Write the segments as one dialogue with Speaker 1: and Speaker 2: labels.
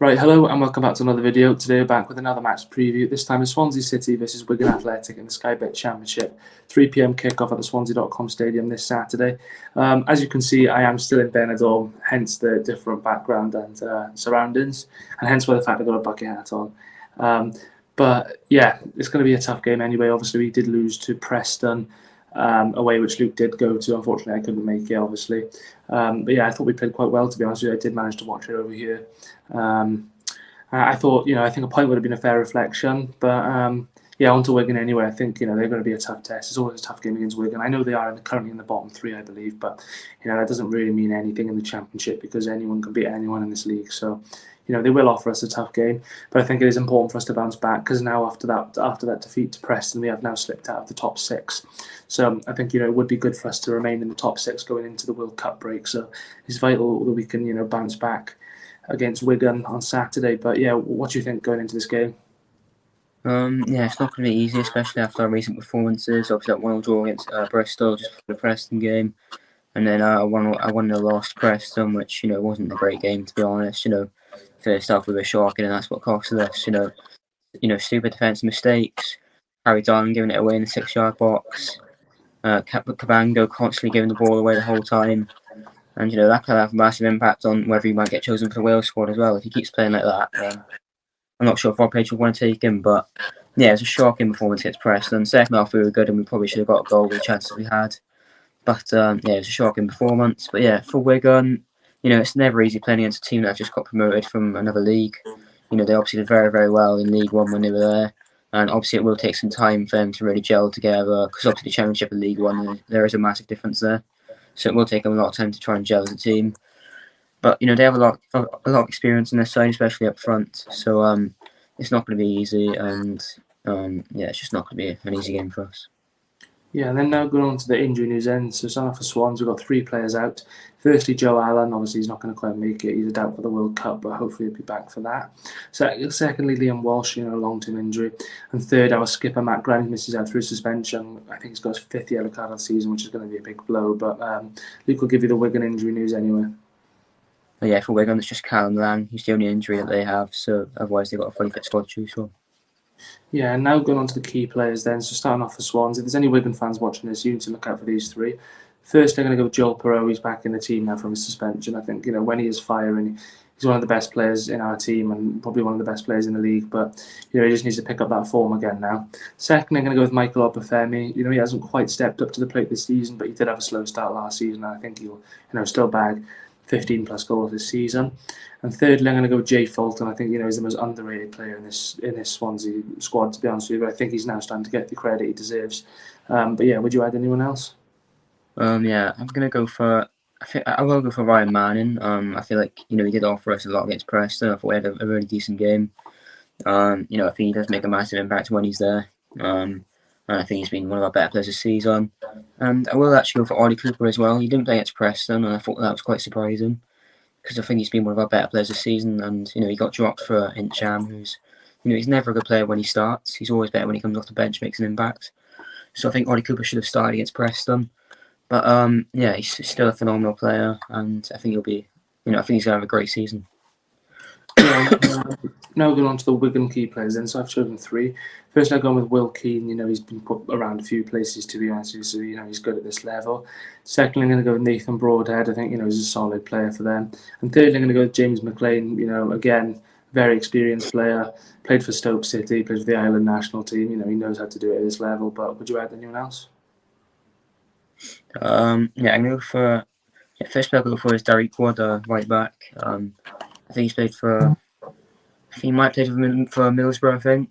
Speaker 1: Right, hello and welcome back to another video. Today we're back with another match preview. This time it's Swansea City versus Wigan Athletic in the Sky Bet Championship. 3 p.m. kickoff at the Swansea.com stadium this Saturday. As you can see, I am still in Benidorm, hence the different background and surroundings, and hence why the fact I've got a bucket hat on. But yeah, it's going to be a tough game anyway. Obviously, we did lose to Preston away, which Luke did go to. Unfortunately, I couldn't make it, obviously. But yeah, I thought we played quite well, to be honest with you. I did manage to watch it over here. I thought, I think a point would have been a fair reflection, but yeah, on to Wigan anyway. I think, they're going to be a tough test. It's always a tough game against Wigan. I know they are currently in the bottom three, I believe, but, that doesn't really mean anything in the Championship because anyone can beat anyone in this league. So, they will offer us a tough game, but I think it is important for us to bounce back because now after that defeat to Preston, we have now slipped out of the top six. So I think, it would be good for us to remain in the top six going into the World Cup break. So it's vital that we can, bounce back against Wigan on Saturday. But yeah, what do you think going into this game?
Speaker 2: Yeah, it's not going to be easy, especially after our recent performances. Obviously, that 1-1 draw against Bristol just before the Preston game, and then I won the last Preston, which wasn't a great game to be honest. First half we were shocking, and that's what costed us. Stupid defensive mistakes. Harry Darling giving it away in the 6-yard box. Cabango constantly giving the ball away the whole time. And, that could have a massive impact on whether he might get chosen for the Wales squad as well. If he keeps playing like that, then I'm not sure if Rob Page will want to take him. But, yeah, it was a shocking performance against Preston. Second half, we were good and we probably should have got a goal with the chances we had. But, yeah, it was a shocking performance. But, yeah, for Wigan, it's never easy playing against a team that have just got promoted from another league. They obviously did very, very well in League One when they were there. And obviously it will take some time for them to really gel together because obviously the Championship and League One, there is a massive difference there. So it will take them a lot of time to try and gel as a team. But, they have a lot of experience in their side, especially up front. So it's not going to be easy. And, yeah, it's just not going to be an easy game for us.
Speaker 1: Yeah, and then now going on to the injury news end. So starting off for Swans, we've got 3 players out. Firstly, Joe Allen. Obviously, he's not going to quite make it. He's a doubt for the World Cup, but hopefully he'll be back for that. So, secondly, Liam Walsh, long-term injury. And third, our skipper, Matt Grant, misses out through suspension. I think he's got his 5th yellow card of the season, which is going to be a big blow. But Luke will give you the Wigan injury news anyway.
Speaker 2: But yeah, for Wigan, it's just Callum Lang. He's the only injury that they have. So otherwise, they've got a fully fit squad to choose from.
Speaker 1: Yeah, and now going on to the key players then. So starting off for Swans, if there's any Wigan fans watching this, you need to look out for these 3. First, I'm going to go with Joel Perreault. He's back in the team now from his suspension. I think, when he is firing, he's one of the best players in our team and probably one of the best players in the league. But, he just needs to pick up that form again now. Second, I'm going to go with Michael Obafemi. He hasn't quite stepped up to the plate this season, but he did have a slow start last season. And I think he'll, still bag 15 plus goals this season. And thirdly, I'm going to go with Jay Fulton. I think he's the most underrated player in this Swansea squad, to be honest with you. But I think he's now starting to get the credit he deserves. But yeah, would you add anyone else?
Speaker 2: Yeah, I'm gonna go for. I will go for Ryan Manning. I feel like he did offer us a lot against Preston. I thought we had a really decent game. I think he does make a massive impact when he's there. And I think he's been one of our better players this season. And I will actually go for Ollie Cooper as well. He didn't play against Preston, and I thought that was quite surprising because I think he's been one of our better players this season. And he got dropped for Incham, who's he's never a good player when he starts. He's always better when he comes off the bench, makes an impact. So I think Ollie Cooper should have started against Preston. But yeah, he's still a phenomenal player, and I think he'll be, I think he's gonna have a great season.
Speaker 1: Yeah, now going on to the Wigan key players then. So I've chosen 3. First, I've gone with Will Keane. He's been put around a few places, to be honest with you, so he's good at this level. Secondly, I'm going to go with Nathan Broadhead. I think he's a solid player for them. And thirdly, I'm going to go with James McLean. Again, very experienced player. Played for Stoke City. Played for the Ireland national team. He knows how to do it at this level. But would you add anyone else?
Speaker 2: Yeah, I'm going to go for. First player I'll go for is Derek Wood, right back. I think he's played for. I think he might play for Middlesbrough. I think.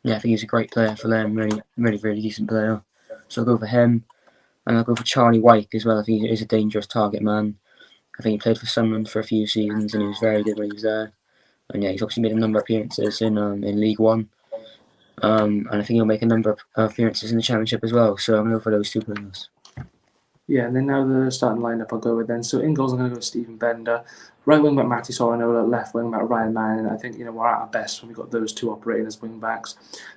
Speaker 2: Yeah, I think he's a great player for them. Really, really, really decent player. So I'll go for him, and I'll go for Charlie Wyke as well. I think he is a dangerous target man. I think he played for Sunderland for a few seasons, and he was very good when he was there. And yeah, he's obviously made a number of appearances in League One. And I think he'll make a number of appearances in the Championship as well. So I'm going to go for those 2 players.
Speaker 1: Yeah, and then now the starting lineup I'll go with then. So in goals, I'm going to go with Stephen Bender. Right wing back, Matty Sorinola. Left wing back, Ryan Manning. I think, we're at our best when we've got those 2 operating as wing backs.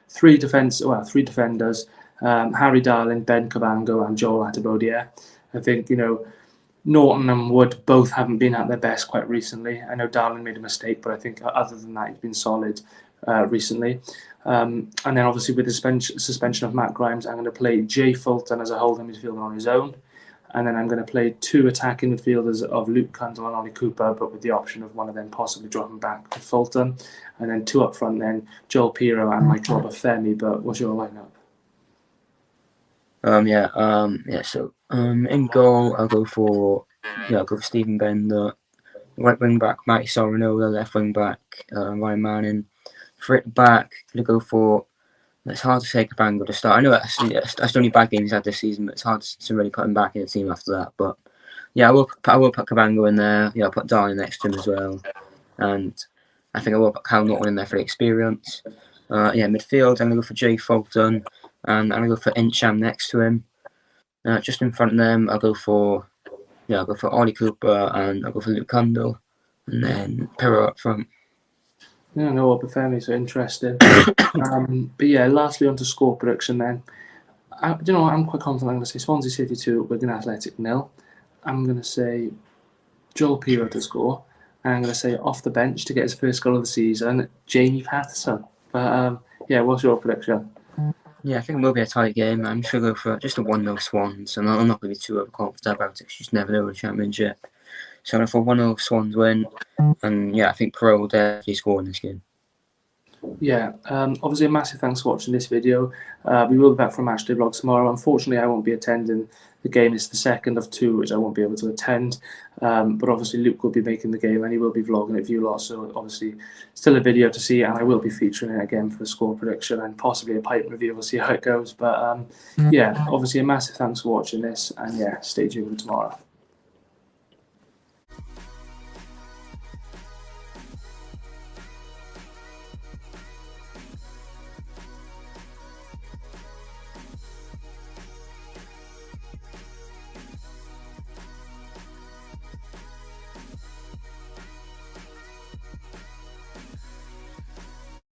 Speaker 1: 3 defenders. Harry Darling, Ben Cabango and Joel Atibodiere. I think, Norton and Wood both haven't been at their best quite recently. I know Darlin made a mistake, but I think other than that, he's been solid recently. And then obviously with the suspension of Matt Grimes, I'm going to play Jay Fulton as a holding midfielder on his own. And then I'm going to play 2 attacking midfielders of Luke Cundle and Ollie Cooper, but with the option of one of them possibly dropping back to Fulton. And then 2 up front then, Joel Pirro and Michael Obafemi. But what's your lineup?
Speaker 2: So in goal, I'll go for Stephen Bender. Right wing back, Matty Sorinola. Left wing back, Ryan Manning. For it back, gonna go for. It's hard to say Cabango to start. I know that's the only bad game he's had this season, but it's hard to really put him back in the team after that. But yeah, I will put Cabango in there. Yeah, I'll put Darling next to him as well, and I think I will put Cal Norton in there for the experience. Midfield, I'm gonna go for Jay Fulton, and I'm gonna go for Incham next to him. Just in front of them, I'll go for Ollie Cooper, and I'll go for Luke Cundle, and then Pirro up front.
Speaker 1: Yeah, no, Obafemi, so interesting. But yeah, lastly on to score prediction then. I'm quite confident I'm going to say Swansea City 2, Wigan Athletic 0. I'm going to say Joel Pirro to score. And I'm going to say off the bench to get his first goal of the season, Jamie Patterson. But what's your prediction?
Speaker 2: Yeah, I think it will be a tight game. I'm sure go for just a 1-0 Swans, and I'm not going to be too overconfident about it because you just never know in the Championship. So I'm going for 1-0 Swans win, and yeah, I think Pirro will definitely score in this game.
Speaker 1: Yeah, obviously a massive thanks for watching this video. We will be back for a matchday vlog tomorrow. Unfortunately, I won't be attending the game. It's the second of 2, which I won't be able to attend. But obviously Luke will be making the game and he will be vlogging it for you lot. So obviously still a video to see, and I will be featuring it again for the score prediction and possibly a pipe review. We'll see how it goes. But obviously a massive thanks for watching this, and yeah, stay tuned for tomorrow.